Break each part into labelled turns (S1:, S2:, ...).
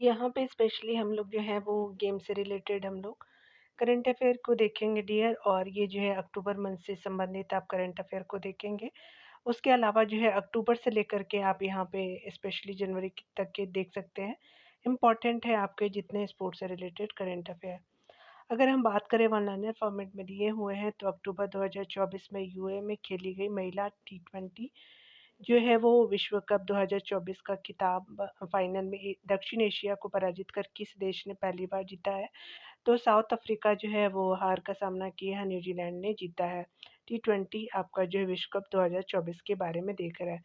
S1: यहाँ पे स्पेशली हम लोग जो है वो गेम से रिलेटेड हम लोग करंट अफ़ेयर को देखेंगे डियर, और ये जो है अक्टूबर मंथ से संबंधित आप करंट अफ़ेयर को देखेंगे। उसके अलावा जो है अक्टूबर से लेकर के आप यहाँ पे स्पेशली जनवरी तक के देख सकते हैं। इम्पॉर्टेंट है आपके जितने स्पोर्ट्स से रिलेटेड करंट अफ़ेयर। अगर हम बात करें वन लाइनर फॉर्मेट में दिए हुए हैं तो अक्टूबर 2024 में यूएई में खेली गई महिला टी20 जो है वो विश्व कप 2024 का खिताब फाइनल में दक्षिण एशिया को पराजित कर किस देश ने पहली बार जीता है? तो साउथ अफ्रीका जो है वो हार का सामना किया है, न्यूजीलैंड ने जीता है। टी20 आपका जो है विश्व कप 2024 के बारे में देख रहा है।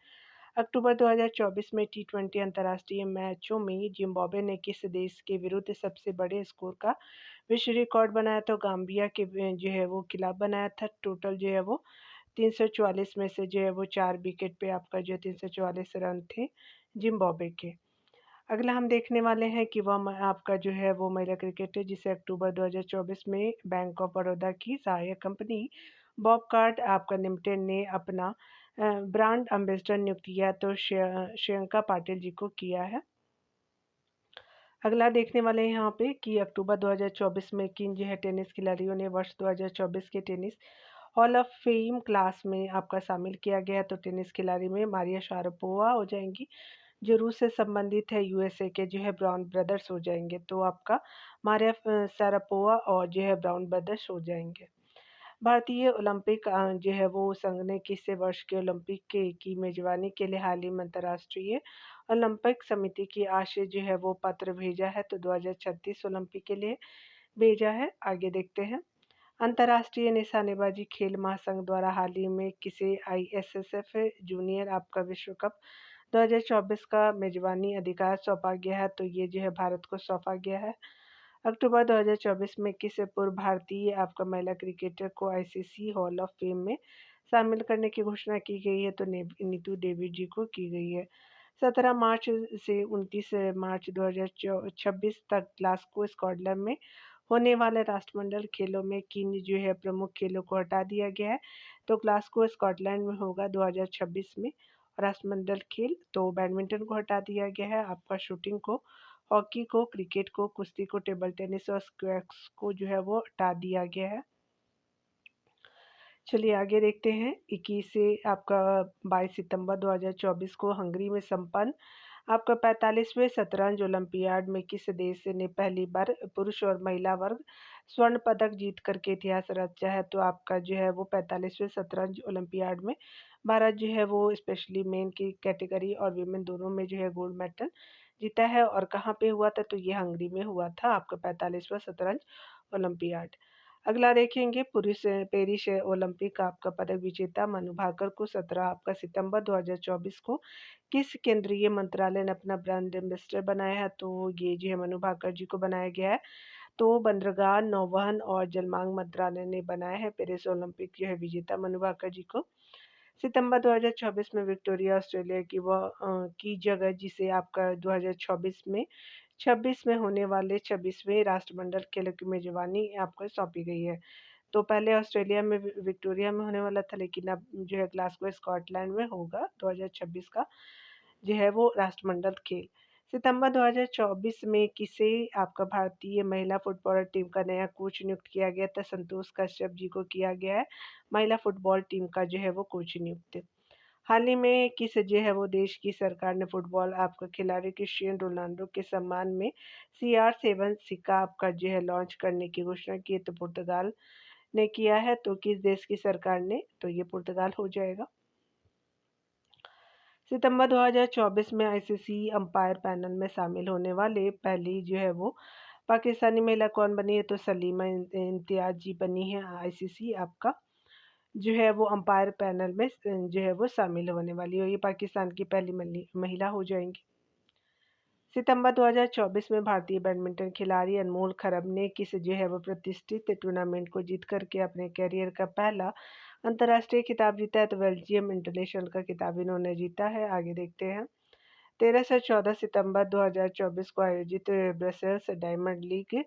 S1: अक्टूबर 2024 में टी20 अंतर्राष्ट्रीय मैचों में जिम्बाब्वे ने किस देश के विरुद्ध सबसे बड़े स्कोर का विश्व रिकॉर्ड बनाया? तो गाम्बिया के जो है वो खिलाफ बनाया था। टोटल जो है वो 344 में से जो है वो 4 विकेट पे आपका जो है 344 रन थे जिम्बाब्वे के। अगला हम देखने वाले हैं कि वह आपका जो है वो महिला क्रिकेटर जिसे अक्टूबर 2024 में बैंक ऑफ बड़ौदा की सहायक कंपनी बॉबकार्ट आपका लिमिटेड ने अपना ब्रांड एम्बेसडर नियुक्त किया, तो श्रियंका पाटिल जी को किया है। अगला देखने वाले हैं यहाँ पे कि अक्टूबर 2024 में किन जो है टेनिस खिलाड़ियों ने वर्ष 2024 के tennis hall of fame class में आपका शामिल किया गया। तो टेनिस खिलाड़ी में मारिया शारापोवा हो जाएंगी, जो रूस से संबंधित है। यूएसए के जो है ब्राउन ब्रदर्स हो जाएंगे, तो आपका मारिया शारापोवा और जो है ब्राउन ब्रदर्स हो जाएंगे। भारतीय ओलंपिक जो है वो संघ ने किस वर्ष के ओलंपिक की मेजबानी के लिए हाल ही में अंतर्राष्ट्रीय ओलंपिक समिति की आशय जो है वो पत्र भेजा है? तो 2036 ओलंपिक के लिए भेजा है। आगे देखते हैं। अंतर्राष्ट्रीय निशानेबाजी खेल महासंघ द्वारा हाल ही में किसे आईएसएसएफ जूनियर आपका विश्व कप 2024 का मेजबानी अधिकार सौंपा गया है? तो ये जो है भारत को सौंपा गया है। अक्टूबर 2024 में किस पूर्व भारतीय आपका महिला क्रिकेटर को आईसीसी हॉल ऑफ फेम में शामिल करने की घोषणा की गई है? तो नीतू डेविड जी को की गई है। 17 मार्च से 29 मार्च 2026 तक ग्लासगो स्कॉटलैंड में होने वाले राष्ट्रमंडल खेलों में किन जो है प्रमुख खेलों को हटा दिया गया है? तो ग्लासगो स्कॉटलैंड में होगा 2026 में राष्ट्रमंडल खेल। तो बैडमिंटन को हटा दिया गया है, आपका शूटिंग को, हॉकी को, क्रिकेट को, कुश्ती को, टेबल टेनिस और स्क्वैश को जो है वो हटा दिया गया है। चलिए आगे देखते हैं। 21 से आपका 22 सितंबर 2024 को हंगरी में संपन्न आपका 45वें शतरंज ओलंपियाड में किस देश ने पहली बार पुरुष और महिला वर्ग स्वर्ण पदक जीत करके इतिहास रचा है? तो आपका जो है वो 45वें शतरंज ओलंपियाड में भारत जो है वो स्पेशली मेन की कैटेगरी और वीमेन दोनों में जो है गोल्ड मेडल जीता है। और कहाँ पे हुआ था? तो ये हंगरी में हुआ था आपका 45वां शतरंज ओलंपियाड। अगला देखेंगे पुरुष पेरिस ओलंपिक आपका पदक विजेता मनु भाकर को 17 आपका सितंबर 2024 को किस केंद्रीय मंत्रालय ने अपना ब्रांड एम्बेसडर बनाया है? तो ये जो है मनु भाकर जी को बनाया गया है। तो बंदरगाह, नौवहन और जलमार्ग मंत्रालय ने बनाया है पेरिस ओलंपिक जो है विजेता मनु भाकर जी को। सितंबर 2024 में विक्टोरिया ऑस्ट्रेलिया की जगह जिसे आपका 2026 में होने वाले 26वें राष्ट्रमंडल खेलों की मेजबानी आपको सौंपी गई है। तो पहले ऑस्ट्रेलिया में विक्टोरिया में होने वाला था, लेकिन अब जो है ग्लासगो स्कॉटलैंड में होगा 2026 का जो है वो राष्ट्रमंडल खेल। सितंबर 2024 में किसे आपका भारतीय महिला फुटबॉल टीम का नया कोच नियुक्त किया गया था? संतोष कश्यप जी को किया गया है महिला फुटबॉल टीम का जो है वो कोच नियुक्त। हाल ही में किस जो है वो देश की सरकार ने फुटबॉल आपका खिलाड़ी क्रिस्टियानो रोनाल्डो के सम्मान में CR7 सिक्का आपका जो है लॉन्च करने की घोषणा की है? तो पुर्तगाल ने किया है। तो किस देश की सरकार ने? तो ये पुर्तगाल हो जाएगा। सितंबर 2024 में आईसीसी अंपायर पैनल में शामिल होने वाले पहली जो है वो पाकिस्तानी महिला कौन बनी है? तो सलीमा इम्तियाज जी बनी है आईसीसी आपका जो है वो अंपायर पैनल में जो है वो शामिल होने वाली है। ये पाकिस्तान की पहली महिला हो जाएंगी। सितंबर 2024 में भारतीय बैडमिंटन खिलाड़ी अनमोल खरब ने किस जो है वो प्रतिष्ठित टूर्नामेंट को जीत करके अपने कैरियर का पहला अंतर्राष्ट्रीय खिताब जीता है? तो बेल्जियम इंटरनेशनल का खिताब इन्होंने जीता है। आगे देखते हैं। 13 से 14 सितंबर 2024 को आयोजित ब्रसेल्स डायमंड लीग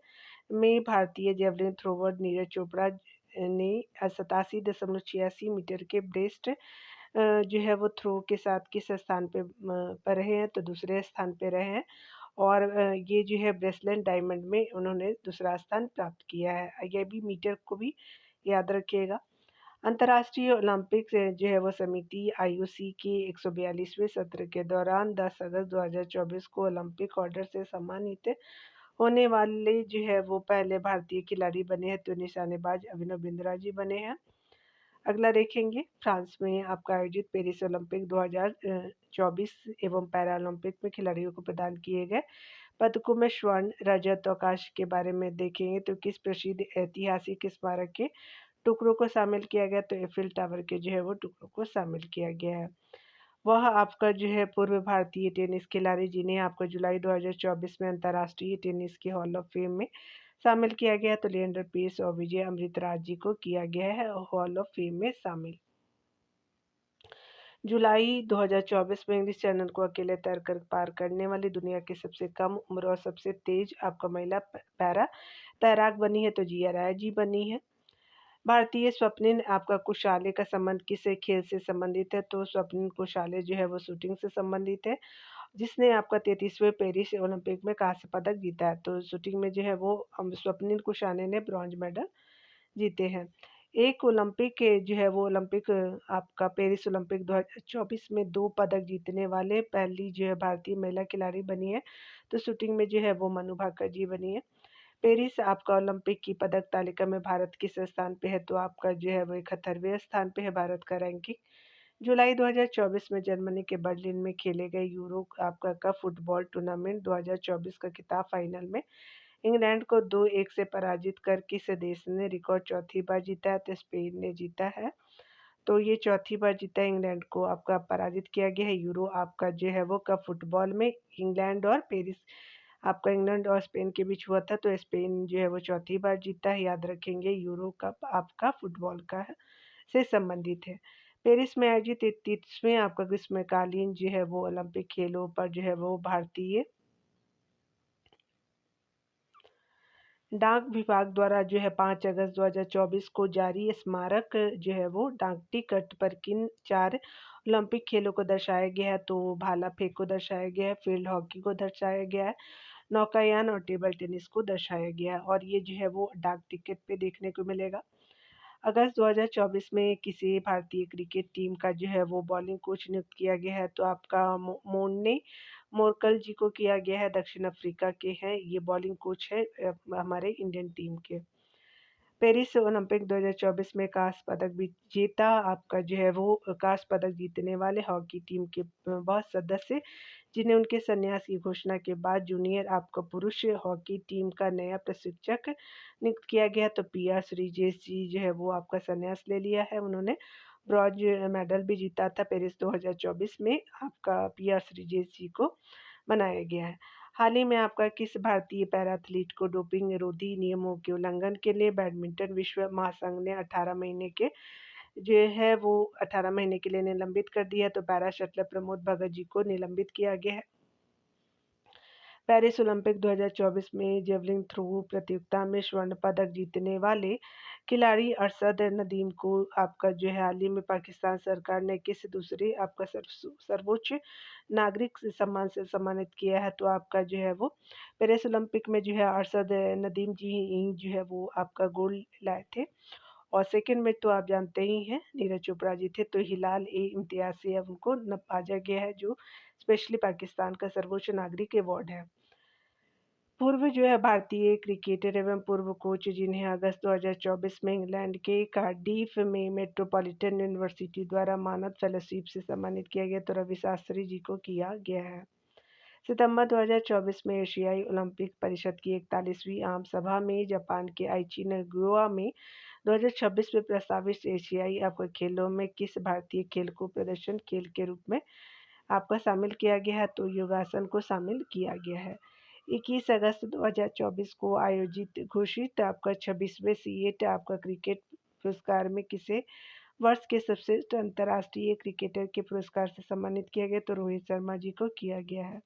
S1: में भारतीय जेवलिन थ्रोवर नीरज चोपड़ा ने 87.86 मीटर के ब्रेस्ट जो है वो थ्रो के साथ किस स्थान पे पर रहे हैं? तो दूसरे स्थान पे रहे हैं। और ये जो है ब्रेसलेट डायमंड में उन्होंने दूसरा स्थान प्राप्त किया है। ये भी मीटर को भी याद रखिएगा। अंतर्राष्ट्रीय ओलंपिक जो है वो समिति आईओसी के 142वें सत्र के दौरान 10 अगस्त 2024 को ओलंपिक ऑर्डर से सम्मानित होने वाले जो है वो पहले भारतीय खिलाड़ी बने हैं, तो निशानेबाज अभिनव बिंद्रा जी बने हैं। अगला देखेंगे, फ्रांस में आपका आयोजित पेरिस ओलंपिक 2024 एवं पैरालंपिक में खिलाड़ियों को प्रदान किए गए पदकों में स्वर्ण, रजत और कांस्य के बारे में देखेंगे तो किस प्रसिद्ध ऐतिहासिक स्मारक के टुकड़ों को शामिल किया गया, तो एफिल टावर के जो है वो टुकड़ों को शामिल किया गया है। वह आपका जो है पूर्व भारतीय टेनिस खिलाड़ी जिन्हें आपको जुलाई 2024 में अंतर्राष्ट्रीय टेनिस के हॉल ऑफ फेम में शामिल किया गया, तो लिएंडर पेस और विजय अमृतराज जी को किया गया है हॉल ऑफ फेम में शामिल। जुलाई 2024 में इंग्लिश चैनल को अकेले तैरकर पार करने वाली दुनिया की सबसे कम उम्र और सबसे तेज आपका महिला पैरा तैराक बनी है, तो जिया राय जी बनी है। भारतीय स्वप्निल आपका कुशाले का संबंध किस खेल से संबंधित है, तो स्वप्निल कुशाले जो है वो शूटिंग से संबंधित है, जिसने आपका 33वें पेरिस ओलंपिक में कांस्य पदक जीता है। तो शूटिंग में जो है वो स्वप्निल कुशाले ने ब्रॉन्ज मेडल जीते हैं। एक ओलंपिक जो है वो ओलंपिक आपका पेरिस ओलंपिक 2024 में 2 पदक जीतने वाले पहली जो है भारतीय महिला खिलाड़ी बनी है, तो शूटिंग में जो है वो मनु भाकर जी बनी है। पेरिस आपका ओलंपिक की पदक तालिका में भारत किस स्थान पे है, तो आपका जो है वो 71वें स्थान पे है भारत का रैंकिंग। जुलाई 2024 में जर्मनी के बर्लिन में खेले गए यूरो आपका कप फुटबॉल टूर्नामेंट 2024 का खिताब फाइनल में इंग्लैंड को 2-1 से पराजित कर किस देश ने रिकॉर्ड चौथी बार जीता है, तो स्पेन ने जीता है। तो ये चौथी बार जीता है, इंग्लैंड को आपका पराजित किया गया है। यूरो आपका जो है वो कप फुटबॉल में इंग्लैंड और पेरिस आपका इंग्लैंड और स्पेन के बीच हुआ था, तो स्पेन जो है वो चौथी बार जीता है। याद रखेंगे यूरो कप आपका फुटबॉल का है से संबंधित है। पेरिस में आयोजित 33वें आपका ग्रीष्मकालीन जो है वो ओलंपिक खेलों पर जो है वो भारतीय डाक विभाग द्वारा जो है 5 अगस्त 2024 को जारी स्मारक जो है वो डाक टिकट पर किन 4 ओलंपिक खेलों को दर्शाया गया है, तो भाला फेंक को दर्शाया गया है, फील्ड हॉकी को दर्शाया गया है, नौकायान और टेबल टेनिस को दर्शाया गया है, और ये जो है वो डाक टिकट पे देखने को मिलेगा। अगस्त 2024 में किसी भारतीय क्रिकेट टीम का जो है वो बॉलिंग कोच नियुक्त किया गया है, तो आपका मोर्ने मोरकल जी को किया गया है, दक्षिण अफ्रीका के हैं, ये बॉलिंग कोच है हमारे इंडियन टीम के। पेरिस ओलंपिक 2024 में कांस्य पदक विजेता आपका जो है वो कांस्य पदक जीतने वाले हॉकी टीम के वह सदस्य जिन्हें उनके संन्यास की घोषणा के बाद जूनियर आपका पुरुष हॉकी टीम का नया प्रशिक्षक नियुक्त किया गया, तो पीआर श्रीजेश जी जो है वो आपका संन्यास ले लिया है। उन्होंने ब्रॉन्ज मेडल भी जीता था पेरिस 2024 में, आपका पीआर श्रीजेश जी को बनाया गया है। हाल ही में आपका किस भारतीय पैरा एथलीट को डोपिंग रोधी नियमों के उल्लंघन के लिए बैडमिंटन विश्व महासंघ ने 18 महीने के जो है वो 18 महीने के लिए निलंबित कर दिया है, तो पैरा शटलर प्रमोद भगत जी को निलंबित किया गया है। पेरिस ओलंपिक 2024 में जेवलिन थ्रो प्रतियोगिता में स्वर्ण पदक जीतने वाले खिलाड़ी अरशद नदीम को आपका जो है हाल ही में पाकिस्तान सरकार ने किस दूसरे आपका सर्वोच्च नागरिक सम्मान से सम्मानित किया है, तो आपका जो है वो पेरिस ओलंपिक में जो है अरशद नदीम जी जो है वो आपका गोल्ड लाए थे, और सेकंड में तो आप जानते ही हैं नीरज चोपड़ा जी थे, तो हिलाल ए इम्तियाज से अब उनको नवाजा गया है, जो स्पेशली पाकिस्तान का सर्वोच्च नागरिक अवार्ड है। पूर्व जो है भारतीय क्रिकेटर एवं पूर्व कोच जिन्हें अगस्त 2024 में इंग्लैंड के कार्डिफ में मेट्रोपॉलिटन यूनिवर्सिटी द्वारा मानद फेलोशिप से सम्मानित किया गया, तो रवि शास्त्री जी को किया गया है। सितंबर 2024 में एशियाई ओलंपिक परिषद की 41वीं आम सभा में जापान के आइची नगोया में 2026 में प्रस्तावित एशियाई आपका खेलों में किस भारतीय खेल को प्रदर्शन खेल के रूप में आपका शामिल किया गया है, तो योगासन को शामिल किया गया है। 21 अगस्त 2024 को आयोजित घोषित आपका 26वें सीएट आपका क्रिकेट पुरस्कार में किसे वर्ष के सबसे अंतर्राष्ट्रीय क्रिकेटर के पुरस्कार से सम्मानित किया गया, तो रोहित शर्मा जी को किया गया है।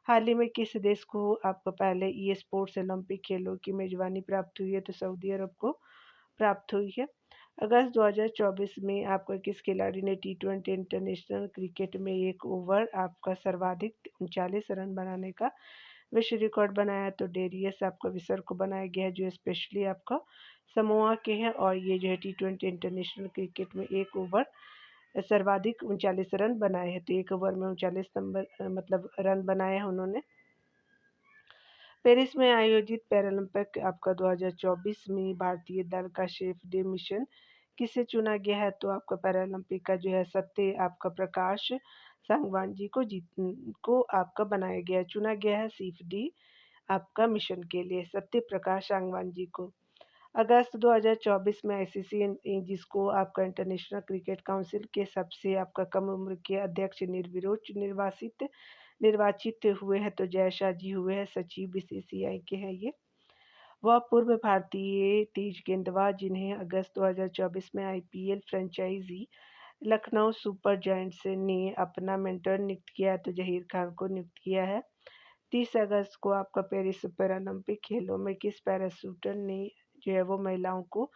S1: हाल ही में किस देश को आपको पहले ई स्पोर्ट्स ओलंपिक खेलों की मेजबानी प्राप्त हुई है, तो सऊदी अरब को प्राप्त हुई है। अगस्त 2024 में आपका किस खिलाड़ी ने टी20 इंटरनेशनल क्रिकेट में एक ओवर आपका सर्वाधिक 39 रन बनाने का विश्व रिकॉर्ड बनाया तो डेरियस आपका विसर को बनाया गया है, जो स्पेशली आपका समोआ के हैं। और ये जो है T20 इंटरनेशनल क्रिकेट में एक ओवर सर्वाधिक 39 रन बनाए हैं। तो एक ओवर में 39 नंबर मतलब रन बनाए हैं उन्होंने। पेरिस में आयोजित पैरालंपिक आपका 2024 में भारतीय दल का शेफ डे मिशन किसे चुना गया है? तो आपका पैरालंपिक का जो है सत्य आपका प्रकाश सांगवान जी को आपका बनाया गया है, चुना गया है सीफ डी आपका मिशन के लिए सत्य प्रकाश सांगवान जी को। अगस्त 2024 में आईसीसी जिसको आपका इंटरनेशनल क्रिकेट काउंसिल के सबसे आपका कम उम्र के अध्यक्ष निर्विरोध निर्वाचित हुए हैं, तो जयशाह जी हुए हैं, सचिव बीसीसीआई के हैं ये। वह पूर्व भारतीय तेज गेंदबाज जिन्हें अगस्त 2024 में IPL franchise Lucknow Super Giants ने अपना मेंटर नियुक्त किया, तो जहीर खान को नियुक्त किया है। 30 अगस्त को आपका पेरिस पैरालंपिक खेलों में किस पैराशूटर ने जो है वो महिलाओं को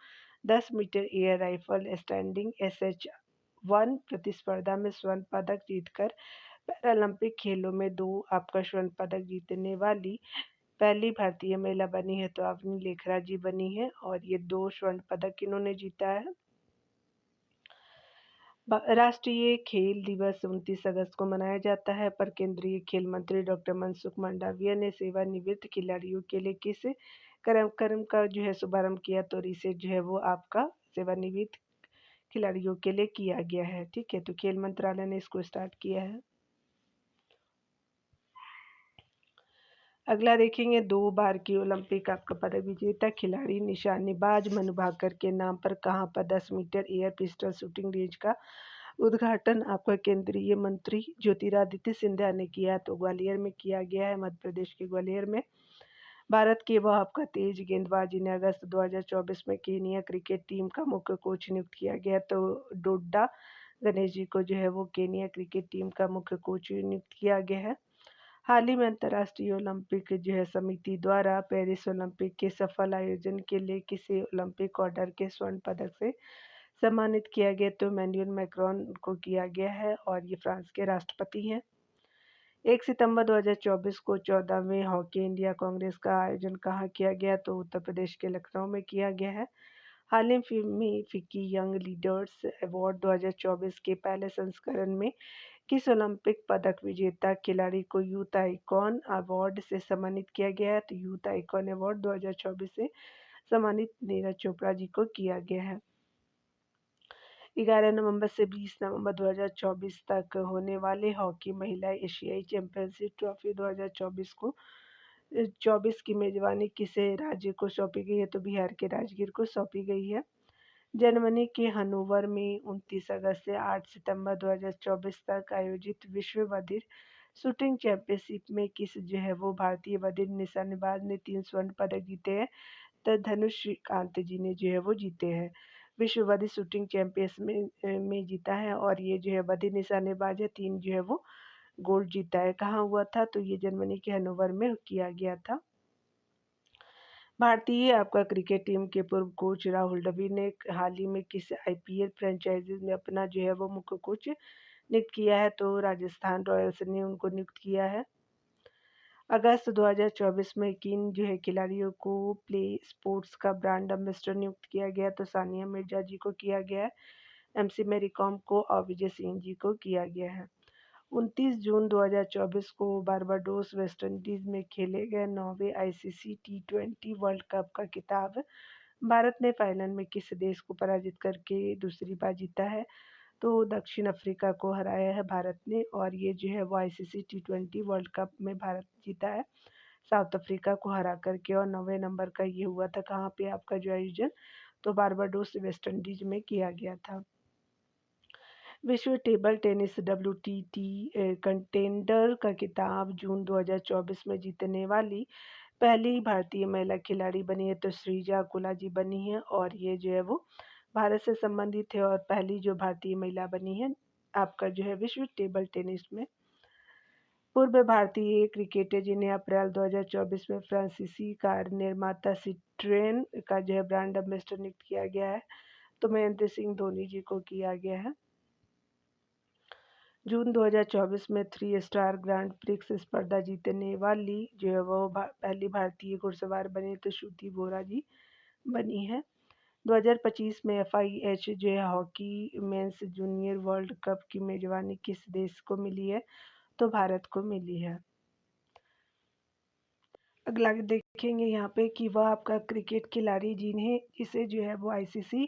S1: 10 metre air rifle standing SH-1 प्रतिस्पर्धा में स्वर्ण पदक जीतकर पैरालंपिक खेलों में 2 आपका स्वर्ण पदक जीतने वाली पहली भारतीय महिला बनी है? तो अवनी लेखरा जी बनी है, और ये 2 स्वर्ण पदक इन्होंने जीता है। राष्ट्रीय खेल दिवस 29 अगस्त को मनाया जाता है, पर केंद्रीय खेल मंत्री डॉक्टर मनसुख मंडाविया ने सेवानिवृत्त खिलाड़ियों के लिए किस कार्यक्रम का जो है शुभारंभ किया? तो रिसेट जो है वो आपका सेवानिवृत्त खिलाड़ियों के लिए किया गया है। ठीक है, तो खेल मंत्रालय ने इसको स्टार्ट किया है। अगला देखेंगे, 2 बार की ओलंपिक आपका पदक विजेता खिलाड़ी निशानेबाज मनु भाकर के नाम पर कहाँ पर 10 metre air pistol shooting range का उद्घाटन आपका केंद्रीय मंत्री ज्योतिरादित्य सिंधिया ने किया? तो ग्वालियर में किया गया है, मध्य प्रदेश के ग्वालियर में। भारत के वह आपका तेज गेंदबाज जिन्हें अगस्त 2024 में केनिया क्रिकेट टीम का मुख्य कोच नियुक्त किया गया, तो डोड्डा गणेश जी को जो है वो केनिया क्रिकेट टीम का मुख्य कोच नियुक्त किया गया है। हाल ही में अंतर्राष्ट्रीय ओलंपिक जो है समिति द्वारा पेरिस ओलंपिक के सफल आयोजन के लिए किसी ओलंपिक ऑर्डर के स्वर्ण पदक से सम्मानित किया गया? तो इमैनुअल मैक्रोन को किया गया है, और ये फ्रांस के राष्ट्रपति हैं। 1 सितंबर 2024 को 14वें हॉकी इंडिया कांग्रेस का आयोजन कहाँ किया गया? तो उत्तर प्रदेश के लखनऊ में किया गया है। हाल ही में फिक्की यंग लीडर्स अवार्ड 2024 के पहले संस्करण में किस ओलंपिक पदक विजेता खिलाड़ी को यूथ आइकॉन अवार्ड से सम्मानित किया गया है? तो यूथ आइकॉन अवार्ड 2024 से सम्मानित नीरज चोपड़ा जी को किया गया है। 11 नवंबर से 20 नवंबर 2024 तक होने वाले हॉकी महिला एशियाई चैंपियनशिप ट्रॉफी 2024 को 24 की मेजबानी किस राज्य को सौंपी गई है? तो बिहार के राजगीर को सौंपी गई है। जर्मनी के हनोवर में 29 अगस्त से 8 सितंबर 2024 तक आयोजित विश्व बधिर शूटिंग चैंपियनशिप में किस जो है वो भारतीय बधिर निशानेबाज ने 3 स्वर्ण पदक जीते हैं? तो धनुष श्रीकांत जी ने जो है वो जीते हैं। विश्व बधिर शूटिंग चैंपियंस में जीता है, और ये जो है बधिर निशानेबाज है, 3 जो है वो गोल्ड जीता है। कहाँ हुआ था? तो ये जर्मनी के हनोवर में किया गया था। भारतीय आपका क्रिकेट टीम के पूर्व कोच राहुल द्रविड़ ने हाल ही में किस आईपीएल फ्रेंचाइजीज में अपना जो है वो मुख्य कोच नियुक्त किया है? तो राजस्थान रॉयल्स ने उनको नियुक्त किया है। अगस्त 2024 में किन जो है खिलाड़ियों को प्ले स्पोर्ट्स का ब्रांड एम्बेसडर नियुक्त किया गया? तो सानिया मिर्जा जी को किया गया है, एमसी मैरी कॉम को और विजय सिंह जी को किया गया है। 29 जून 2024 को बारबाडोस वेस्ट इंडीज में खेले गए 9वें आईसीसी T20 वर्ल्ड कप का खिताब भारत ने फाइनल में किस देश को पराजित करके दूसरी बार जीता है? तो दक्षिण अफ्रीका को हराया है भारत ने, और ये जो है वो आईसीसी T20 वर्ल्ड कप में भारत जीता है साउथ अफ्रीका को हरा करके। और 9वें नंबर का ये हुआ था कहाँ पे आपका जो आयोजन? तो बारबाडोस वेस्ट इंडीज में किया गया था। विश्व टेबल टेनिस WTT कंटेंडर का खिताब जून 2024 में जीतने वाली पहली भारतीय महिला खिलाड़ी बनी है, तो श्रीजा गुलाजी बनी है, और ये जो है वो भारत से संबंधित है, और पहली जो भारतीय महिला बनी है आपका जो है विश्व टेबल टेनिस में। पूर्व भारतीय क्रिकेटर जिन्हें अप्रैल 2024 में फ्रांसीसी कार निर्माता सिट्रोएन का जो है ब्रांड एम्बेसडर नियुक्त किया गया है, तो महेंद्र सिंह धोनी जी को किया गया है। जून 2024 में 3 स्टार ग्रैंड प्रिक्स स्पर्धा जीतने वाली जो है वो पहली भारतीय घुड़सवार बनी तो श्रुति बोरा जी बनी है। 2025 में FIH जो है hockey mains junior world cup की मेजबानी किस देश को मिली है तो भारत को मिली है। अगला देखेंगे यहाँ पे कि वह आपका क्रिकेट खिलाड़ी जिन्हें इसे जो है वो ICC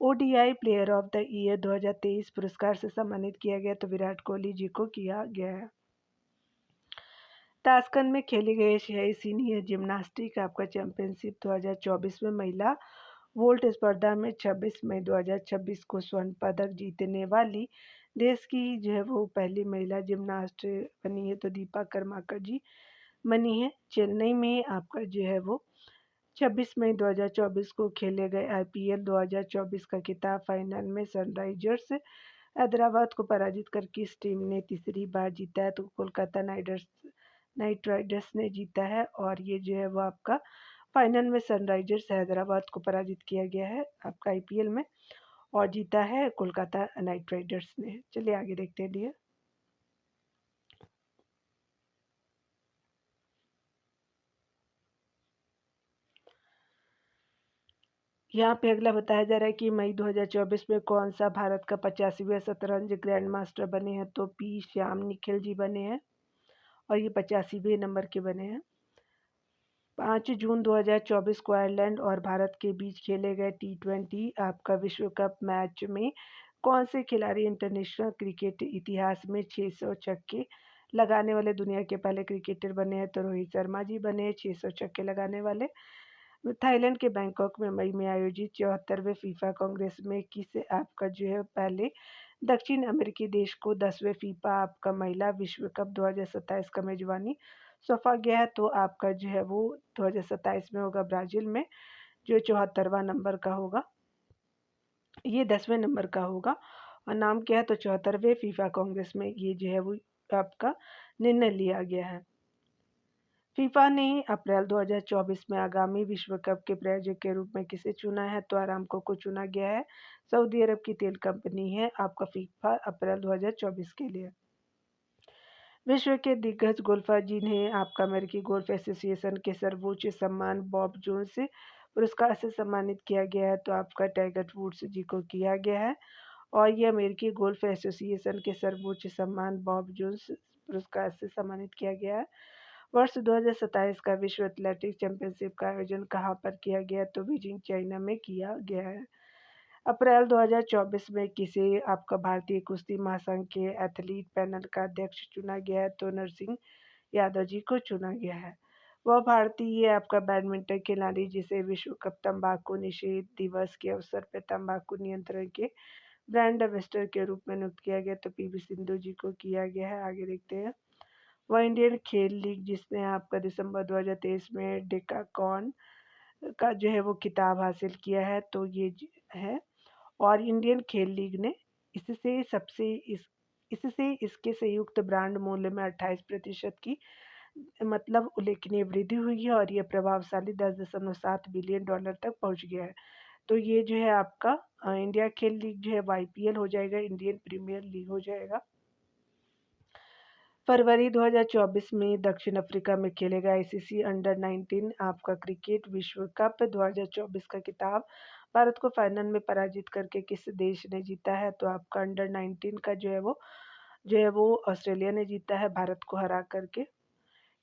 S1: ODI player of the year 2023 पुरस्कार से सम्मानित किया गया तो विराट कोहली जी को किया गया है। ताशकंद में खेले गए एशियाई सीनियर जिम्नास्टिक आपका चैंपियनशिप 2024 में महिला वोल्ट स्पर्धा में 26 मई 2026 को स्वर्ण पदक जीतने वाली देश की जो है वो पहली महिला जिम्नास्ट बनी है तो दीपा कर्माकर जी बनी है। चेन्नई में आपका जो है वो 26 मई 2024 को खेले गए IPL 2024 का खिताब फाइनल में सनराइजर्स हैदराबाद को पराजित करके इस टीम ने तीसरी बार जीता है तो कोलकाता नाइट राइडर्स ने जीता है और ये जो है वो आपका फाइनल में सनराइजर्स हैदराबाद को पराजित किया गया है आपका IPL में और जीता है कोलकाता नाइट राइडर्स ने। चलिए आगे देखते हैं डियर। यहाँ पे अगला बताया जा रहा है कि मई 2024 में कौन सा भारत का 85वां शतरंज ग्रैंड मास्टर बने हैं तो P श्याम निखिल जी बने हैं और ये 85वें नंबर के बने हैं। 5 जून 2024 को आयरलैंड और भारत के बीच खेले गए T20 आपका विश्व कप मैच में कौन से खिलाड़ी इंटरनेशनल क्रिकेट इतिहास में 600 छक्के लगाने वाले दुनिया के पहले क्रिकेटर बने हैं तो रोहित शर्मा जी बने हैं 600 छक्के लगाने वाले। थाईलैंड के बैंकॉक में मई में आयोजित 74वें फीफा कांग्रेस में किस आपका जो है पहले दक्षिण अमेरिकी देश को 10वें फीफा आपका महिला विश्व कप 2027 का मेजबानी सौंपा गया है तो आपका जो है वो 2027 में होगा ब्राज़ील में जो 74वां नंबर का होगा, ये 10वें नंबर का होगा और नाम क्या है तो 74वें फीफा कांग्रेस में ये जो है वो आपका निर्णय लिया गया है। फीफा ने अप्रैल 2024 में आगामी विश्व कप के प्रायोजक के रूप में किसे चुना है तो अरामको को चुना गया है। सऊदी अरब की तेल कंपनी है आपका फीफा अप्रैल 2024 के लिए। विश्व के दिग्गज गोल्फर जिन्हें आपका अमेरिकी गोल्फ एसोसिएशन के सर्वोच्च सम्मान बॉब जोन्स पुरस्कार से सम्मानित किया गया है तो आपका टाइगर वुड्स जी को किया गया है और ये अमेरिकी गोल्फ एसोसिएशन के सर्वोच्च सम्मान बॉब जोन्स पुरस्कार से सम्मानित किया गया है। वर्ष 2027 का विश्व एथलेटिक्स चैंपियनशिप का आयोजन कहाँ पर किया गया तो बीजिंग चाइना में किया गया है। अप्रैल 2024 में किसे आपका भारतीय कुश्ती महासंघ के एथलीट पैनल का अध्यक्ष चुना गया है तो नरसिंह यादव जी को चुना गया है। वह भारतीय आपका बैडमिंटन खिलाड़ी जिसे विश्व कप तंबाकू निषेध दिवस के अवसर पर तंबाकू नियंत्रण के ब्रांड एम्बेसडर के रूप में नियुक्त किया गया तो PV सिंधु जी को किया गया है। आगे देखते हैं। वह इंडियन खेल लीग जिसने आपका दिसंबर 2023 में डेकाकॉन का जो है वो खिताब हासिल किया है तो ये है और इंडियन खेल लीग ने इससे सबसे इससे इसके संयुक्त ब्रांड मूल्य में 28% की मतलब उल्लेखनीय वृद्धि हुई है और यह प्रभावशाली 10.7 बिलियन डॉलर तक पहुंच गया है। तो ये जो है आपका इंडिया खेल लीग जो है IPL हो जाएगा, इंडियन प्रीमियर लीग हो जाएगा। फरवरी 2024 में दक्षिण अफ्रीका में खेले गए ICC अंडर 19 आपका क्रिकेट विश्व कप 2024 का खिताब भारत को फाइनल में पराजित करके किस देश ने जीता है तो आपका अंडर 19 का जो है वो ऑस्ट्रेलिया ने जीता है भारत को हरा करके।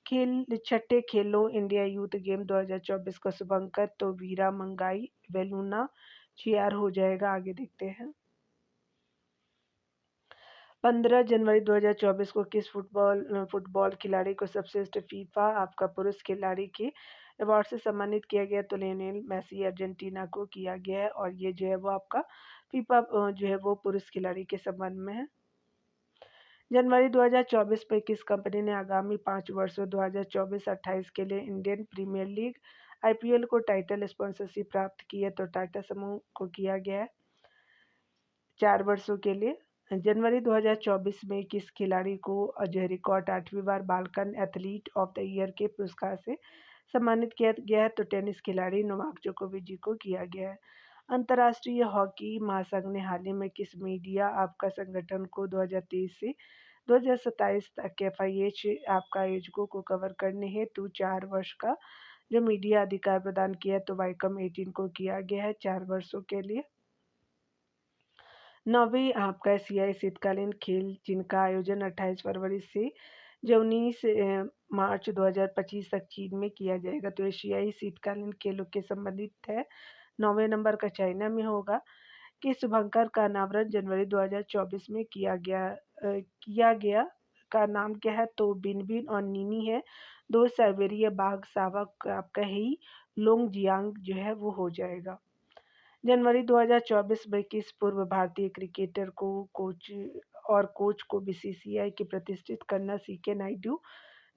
S1: खेल छठे खेलो इंडिया यूथ गेम 2024 का शुभांकर तो वीरा मंगाई वेलुना चियार हो जाएगा। आगे देखते हैं। 15 जनवरी 2024 को किस फुटबॉल खिलाड़ी को सर्वश्रेष्ठ फीफा आपका पुरुष खिलाड़ी के अवार्ड से सम्मानित किया गया तो लियोनेल मेसी अर्जेंटीना को किया गया है और ये जो है वो आपका फीफा जो है वो पुरुष खिलाड़ी के संबंध में है। जनवरी 2024 में किस कंपनी ने आगामी 5 वर्षों 2024-28 के लिए इंडियन प्रीमियर लीग IPL को टाइटल स्पॉन्सरशिप प्राप्त की है तो टाटा समूह को किया गया है 4 वर्षों के लिए। जनवरी 2024 में किस खिलाड़ी को जो रिकॉर्ड 8वीं बार Balkan athlete of the year के पुरस्कार से सम्मानित किया गया है तो टेनिस खिलाड़ी नोवाक जोकोविच जी को किया गया है। अंतर्राष्ट्रीय हॉकी महासंघ ने हाल ही में किस मीडिया आपका संगठन को 2023 से 2027 तक एफआईएच आपका आयोजकों को कवर करने हेतु 4 वर्ष का जो मीडिया अधिकार प्रदान किया है, तो वाइकम 18 को किया गया है 4 वर्षों के लिए। 9वीं आपका एशियाई शीतकालीन खेल जिनका आयोजन 28 फरवरी से जो 19 मार्च 2025 तक चीन में किया जाएगा। तो एशियाई शीतकालीन खेलों के संबंधित है। 9वें नंबर का चाइना में होगा कि शुभंकर का अनावरण जनवरी 2024 में किया गया का नाम क्या है, तो बिनबिन और नीनी है। 2 साइबेरिया बाघ शावक आपका ही लोंगजियांग जो है वो हो जाएगा। जनवरी 2024 में किस पूर्व भारतीय क्रिकेटर को कोच को बीसीसीआई के प्रतिष्ठित करना सीके नायडू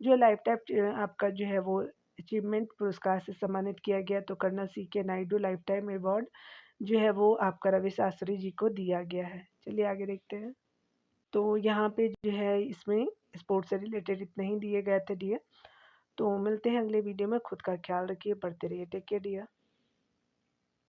S1: जो लाइफ टाइम आपका जो है वो अचीवमेंट पुरस्कार से सम्मानित किया गया। तो करना CK Naidu lifetime award जो है वो आपका रवि शास्त्री जी को दिया गया है। चलिए आगे देखते हैं। तो यहाँ पे जो है इसमें स्पोर्ट्स से रिलेटेड इतने ही दिए गए थे डियर। तो मिलते हैं अगले वीडियो में। खुद का ख्याल रखिए, पढ़ते रहिए। Take care dear.